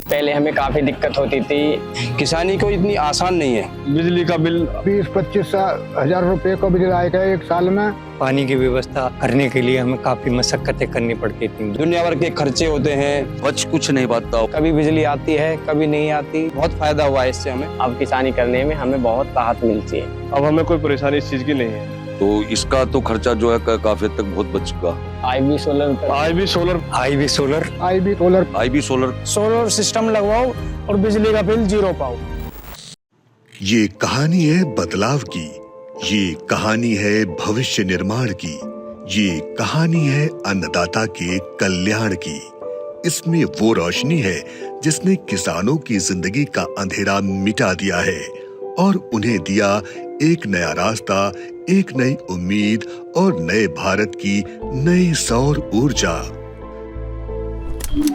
पहले हमें काफी दिक्कत होती थी। किसानी को इतनी आसान नहीं है। बिजली का बिल 20-25 हजार रुपए का बिल आएगा एक साल में। पानी की व्यवस्था करने के लिए हमें काफी मशक्कतें करनी पड़ती थी। दुनिया भर के खर्चे होते हैं, बच कुछ नहीं पाता। कभी बिजली आती है, कभी नहीं आती। बहुत फायदा हुआ है इससे हमें। अब किसानी करने में हमें बहुत राहत मिलती है। अब हमें कोई परेशानी इस चीज की नहीं है। तो इसका तो खर्चा जो है काफी हद तक बहुत बच चुका। IB solar IB solar solar system लगवाओ और बिजली का बिल 0 पाओ। ये कहानी है बदलाव की, ये कहानी है भविष्य निर्माण की, ये कहानी है अन्नदाता के कल्याण की। इसमें वो रोशनी है जिसने किसानों की जिंदगी का अंधेरा मिटा दिया है और उन्हें दिया एक नया रास्ता, एक नई उम्मीद और नए भारत की नई सौर ऊर्जा।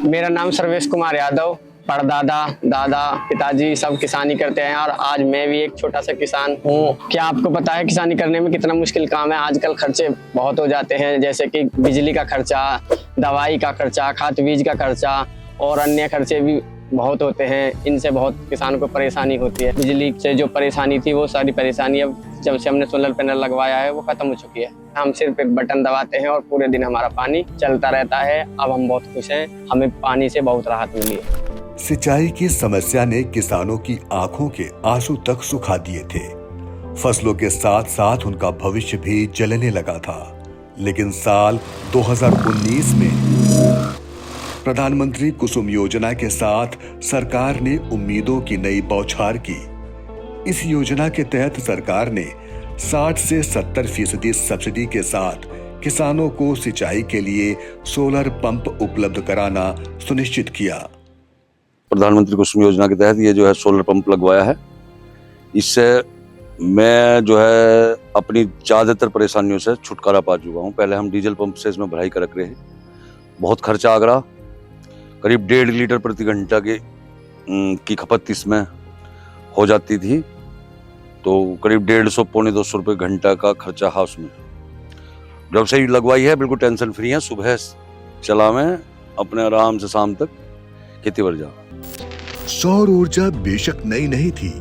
मेरा नाम सर्वेश कुमार यादव। परदादा, दादा, पिताजी सब किसानी करते हैं और आज मैं भी एक छोटा सा किसान हूँ। क्या आपको पता है किसानी करने में कितना मुश्किल काम है? आजकल खर्चे बहुत हो जाते हैं, जैसे कि बिजली का खर्चा, दवाई का खर्चा, खाद बीज का खर्चा और अन्य खर्चे भी बहुत होते हैं। इनसे बहुत किसानों को परेशानी होती है। बिजली से जो परेशानी थी वो सारी परेशानी अब जब से हमने सोलर पैनल लगवाया है वो खत्म हो चुकी है। हम सिर्फ एक बटन दबाते हैं और पूरे दिन हमारा पानी चलता रहता है। अब हम बहुत खुश हैं, हमें पानी से बहुत राहत मिली है। सिंचाई की समस्या ने किसानों की आंखों के आंसू तक सुखा दिए थे। फसलों के साथ साथ उनका भविष्य भी जलने लगा था। लेकिन साल 2019 में प्रधानमंत्री कुसुम योजना के साथ सरकार ने उम्मीदों की नई बौछार की। इस योजना के तहत सरकार ने 60 से 70% सब्सिडी के साथ किसानों को सिंचाई के लिए सोलर पंप उपलब्ध कराना सुनिश्चित किया। प्रधानमंत्री कुसुम योजना के तहत ये जो है सोलर पंप लगवाया है। इससे मैं जो है अपनी ज्यादातर परेशानियों से छुटकारा पा चुका हूँ। पहले हम डीजल पंप से इसमें भराई कर रख रहे हैं, बहुत खर्चा आ रहा। करीब 1.5 लीटर प्रति घंटा की खपत इसमें हो जाती थी, तो करीब 150 पौने 200 रुपये घंटा का खर्चा है उसमें। जब से लगवाई है बिल्कुल टेंशन फ्री है। सुबह चला मैं अपने आराम से शाम तक खेती पर जा। सौर ऊर्जा बेशक नई नहीं थी,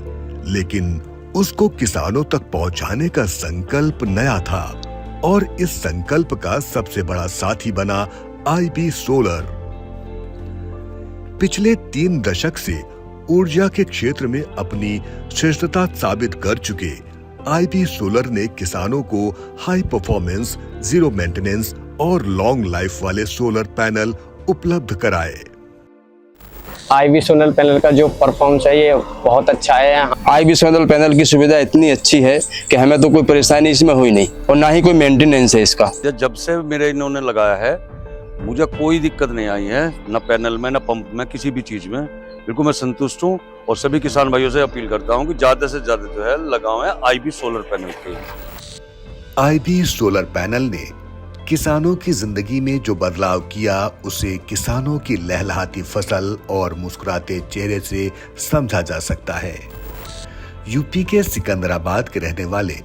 लेकिन उसको किसानों तक पहुंचाने का संकल्प नया था और इस संकल्प का सबसे बड़ा साथी बना आईबी सोलर। पिछले 3 दशक से ऊर्जा के क्षेत्र में अपनी श्रेष्ठता साबित कर चुके आईबी सोलर ने किसानों को हाई परफॉर्मेंस, जीरो मेंटेनेंस और लॉन्ग लाइफ वाले सोलर पैनल उपलब्ध कराए। आईबी सोलर पैनल का जो परफॉर्मेंस है ये बहुत अच्छा है। आईबी सोलर पैनल की सुविधा इतनी अच्छी है कि हमें तो कोई परेशानी इसमें हुई नहीं और ना ही कोई मेंटेनेंस है इसका। जब से मेरे इन्होंने लगाया है मुझे कोई दिक्कत नहीं आई है, न पैनल में न पंप में, किसी भी चीज में। बिल्कुल मैं संतुष्ट हूँ और सभी किसान भाइयों से अपील करता हूँ कि ज्यादा से ज्यादा जो है लगाएं आईबी सोलर पैनल के। आईबी सोलर पैनल ने किसानों की जिंदगी में जो बदलाव किया उसे किसानों की लहलहाती फसल और मुस्कुराते चेहरे से समझा जा सकता है। यूपी के सिकंदराबाद के रहने वाले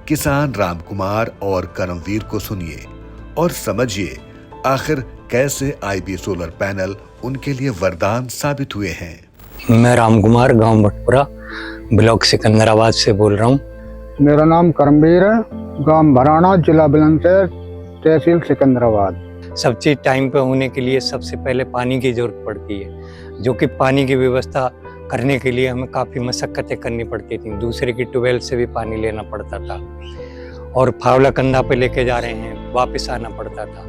किसान रामकुमार और करमवीर को सुनिए और समझिए आखिर कैसे आईबी सोलर पैनल उनके लिए वरदान साबित हुए हैं। मैं रामकुमार, गांव भटपुरा, ब्लॉक सिकंदराबाद से बोल रहा हूँ। मेरा नाम करमवीर है, गांव भराना, जिला बुलंदशहर, तहसील सिकंदराबाद। सब चीज टाइम पे होने के लिए सबसे पहले पानी की जरूरत पड़ती है, जो कि पानी की व्यवस्था करने के लिए हमें काफ़ी मशक्क़तें करनी पड़ती थी। दूसरे की ट्यूबवेल से भी पानी लेना पड़ता था और फावला कंधा पे लेके जा रहे हैं, वापस आना पड़ता था।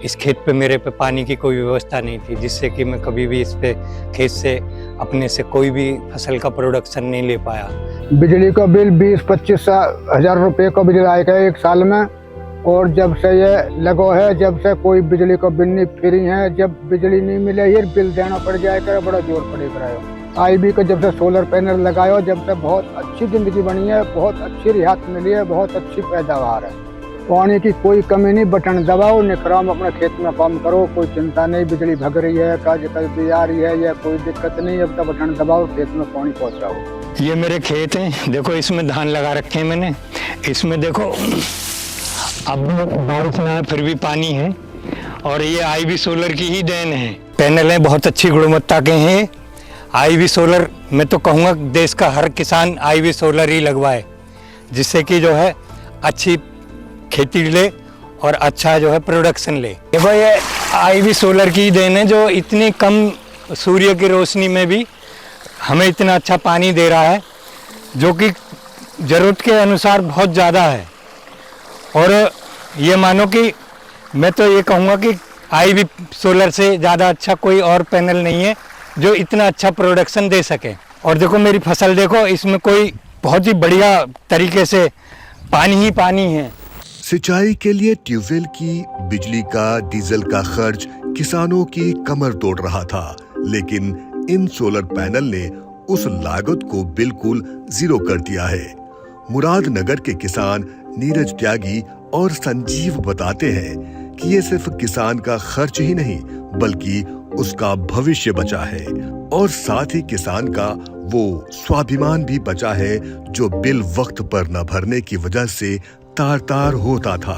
इस खेत पे मेरे पे पानी की कोई व्यवस्था नहीं थी, जिससे कि मैं कभी भी इस पे खेत से अपने से कोई भी फसल का प्रोडक्शन नहीं ले पाया। बिजली का बिल 20-25 हजार रुपए का बिल आएगा एक साल में। और जब से ये लगो है, जब से कोई बिजली का बिल नहीं फ्री है। जब बिजली नहीं मिले ये बिल देना पड़ जाएगा, बड़ा जोर पड़ेगा। आईबी का जब से सोलर पैनल लगाया, जब से बहुत अच्छी जिंदगी बनी है, बहुत अच्छी रियायत मिली है, बहुत अच्छी पैदावार है। पानी की कोई कमी नहीं, बटन दबाओ, निकराम अपने खेत में काम करो, कोई चिंता नहीं। बिजली भग रही है, काज भी आ रही है, या कोई दिक्कत नहीं। अब तो बटन दबाओ, खेत में पानी पहुंचाओ। ये मेरे खेत हैं, देखो इसमें धान लगा रखे हैं मैंने। इसमें देखो अब बारिश ना है फिर भी पानी है, और ये आईबी सोलर की ही देन है। पैनल है बहुत अच्छी गुणवत्ता के हैं, आईवी सोलर मैं तो कहूँगा देश का हर किसान आईवी सोलर ही लगवाए, जिससे कि जो है अच्छी खेती ले और अच्छा जो है प्रोडक्शन ले। देखो ये आईवी सोलर की देन है जो इतनी कम सूर्य की रोशनी में भी हमें इतना अच्छा पानी दे रहा है, जो कि ज़रूरत के अनुसार बहुत ज़्यादा है। और ये मानो कि मैं तो ये कहूँगा कि आईवी सोलर से ज़्यादा अच्छा कोई और पैनल नहीं है जो इतना अच्छा प्रोडक्शन दे सके। और देखो मेरी फसल देखो, इसमें कोई बहुत ही बढ़िया तरीके से पानी ही पानी है। सिंचाई के लिए ट्यूबवेल की बिजली का, डीजल का खर्च किसानों की कमर तोड़ रहा था, लेकिन इन सोलर पैनल ने उस लागत को बिल्कुल जीरो कर दिया है। मुरादनगर के किसान नीरज त्यागी और संजीव बताते हैं कि ये सिर्फ किसान का खर्च ही नहीं बल्कि उसका भविष्य बचा है, और साथ ही किसान का वो स्वाभिमान भी बचा है जो बिल वक्त पर न भरने की वजह से तार तार होता था।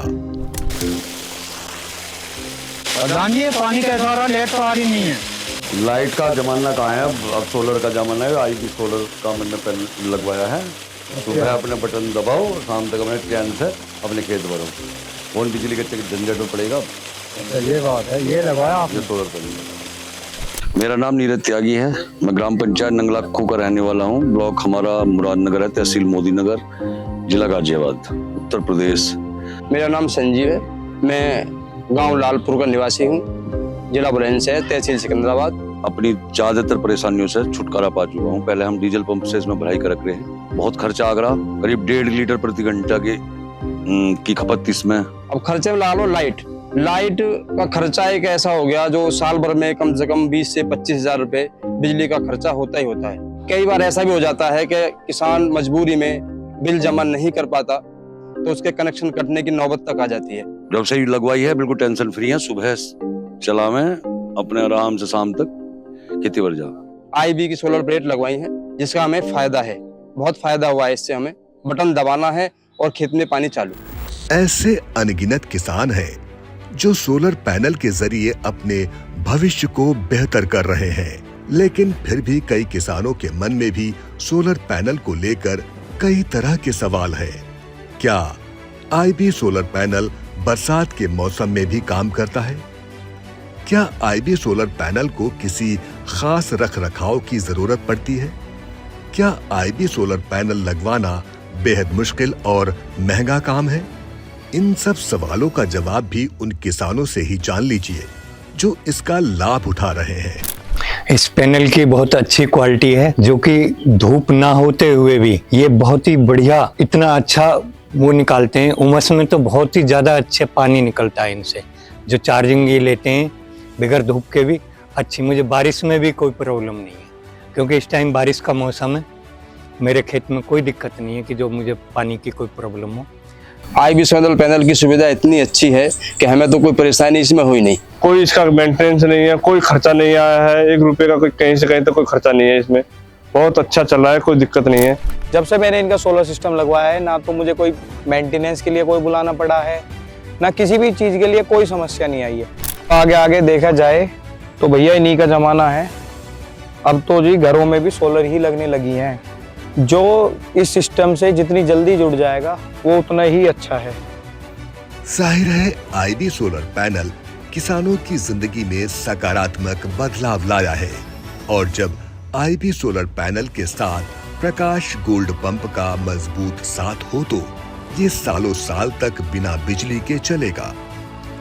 प्रधान जी पानी कैसा आ रहा, लेट तो आ रही नहीं है। लाइट का जमाना कहाँ है, अब सोलर का जमाना है। आईवी सोलर का मैंने पैनल लगवाया है। सुबह अपने बटन दबाओ, शाम तक अपने चैन से अपने खेत भरो। कौन बिजली के झंझट में पड़ेगा। ये बात है, ये लगवाया ये सोलर पैनल। मेरा नाम नीरज त्यागी है। मैं ग्राम पंचायत नंगलाखू का रहने वाला हूँ। ब्लॉक हमारा मुरादनगर है, तहसील मोदी नगर, जिला गाजियाबाद, उत्तर प्रदेश। मेरा नाम संजीव है। मैं गांव लालपुर का निवासी हूँ, जिला बुलंदशहर से, तहसील सिकंदराबाद। अपनी ज्यादातर परेशानियों से छुटकारा पा चुका हूँ। पहले हम डीजल पंप से इसमें भराई कर रख रहे हैं, बहुत खर्चा आ रहा, करीब 1.5 लीटर प्रति घंटा की खपत इसमें। अब खर्चे में ला लो लाइट का खर्चा एक ऐसा हो गया जो साल भर में कम से कम 20 से 25 हजार रुपए बिजली का खर्चा होता ही होता है। कई बार ऐसा भी हो जाता है कि किसान मजबूरी में बिल जमा नहीं कर पाता तो उसके कनेक्शन कटने की नौबत तक आ जाती है। जब से लगवाई है बिल्कुल टेंशन फ्री है। सुबह चला मैं अपने आराम से शाम तक खेती भर जा। आईवी की सोलर प्लेट लगवाई है जिसका हमें फायदा है, बहुत फायदा हुआ है इससे। हमें बटन दबाना है और खेत में पानी चालू। ऐसे अनगिनत किसान हैं जो सोलर पैनल के जरिए अपने भविष्य को बेहतर कर रहे हैं, लेकिन फिर भी कई किसानों के मन में भी सोलर पैनल को लेकर कई तरह के सवाल हैं। क्या आईवी सोलर पैनल बरसात के मौसम में भी काम करता है? क्या आईवी सोलर पैनल को किसी खास रखरखाव की जरूरत पड़ती है? क्या आईवी सोलर पैनल लगवाना बेहद मुश्किल और महंगा काम है? इन सब सवालों का जवाब भी उन किसानों से ही जान लीजिए जो इसका लाभ उठा रहे हैं। इस पैनल की बहुत अच्छी क्वालिटी है, जो कि धूप ना होते हुए भी ये बहुत ही बढ़िया इतना अच्छा वो निकालते हैं। उमस में तो बहुत ही ज़्यादा अच्छे पानी निकलता है इनसे, जो चार्जिंग ये लेते हैं बगैर धूप के भी अच्छी। मुझे बारिश में भी कोई प्रॉब्लम नहीं है, क्योंकि इस टाइम बारिश का मौसम है। मेरे खेत में कोई दिक्कत नहीं है कि जो मुझे पानी की कोई प्रॉब्लम हो। आईवी सोलर पैनल की सुविधा इतनी अच्छी है कि हमें तो कोई परेशानी इसमें हुई नहीं। कोई इसका मेंटेनेंस नहीं है, कोई खर्चा नहीं आया है, 1 रुपए का कोई कहीं से कहीं तक कोई खर्चा नहीं है इसमें। बहुत अच्छा चल रहा है, कोई दिक्कत नहीं है। जब से मैंने इनका सोलर सिस्टम लगवाया है, ना तो मुझे कोई मेंटेनेंस के लिए कोई बुलाना पड़ा है, ना किसी भी चीज़ के लिए कोई समस्या नहीं आई है। आगे आगे देखा जाए तो भैया इन्हीं का ज़माना है। अब तो जी घरों में भी सोलर ही लगने लगी हैं। जो इस सिस्टम से जितनी जल्दी जुड़ जाएगा वो उतना ही अच्छा है। जाहिर है आईवी सोलर पैनल किसानों की जिंदगी में सकारात्मक बदलाव लाया है, और जब आईवी सोलर पैनल के साथ प्रकाश गोल्ड पंप का मजबूत साथ हो तो ये सालों साल तक बिना बिजली के चलेगा।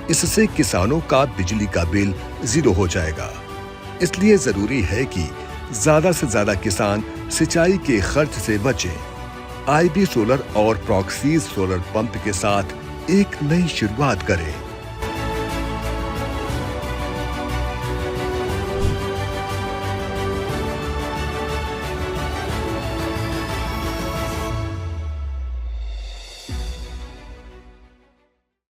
इससे किसानों का बिजली का बिल 0 हो जाएगा। इसलिए जरूरी है कि ज्यादा से ज्यादा किसान सिंचाई के खर्च से बचें। आईवी सोलर और प्रॉक्सीज सोलर पंप के साथ एक नई शुरुआत करें।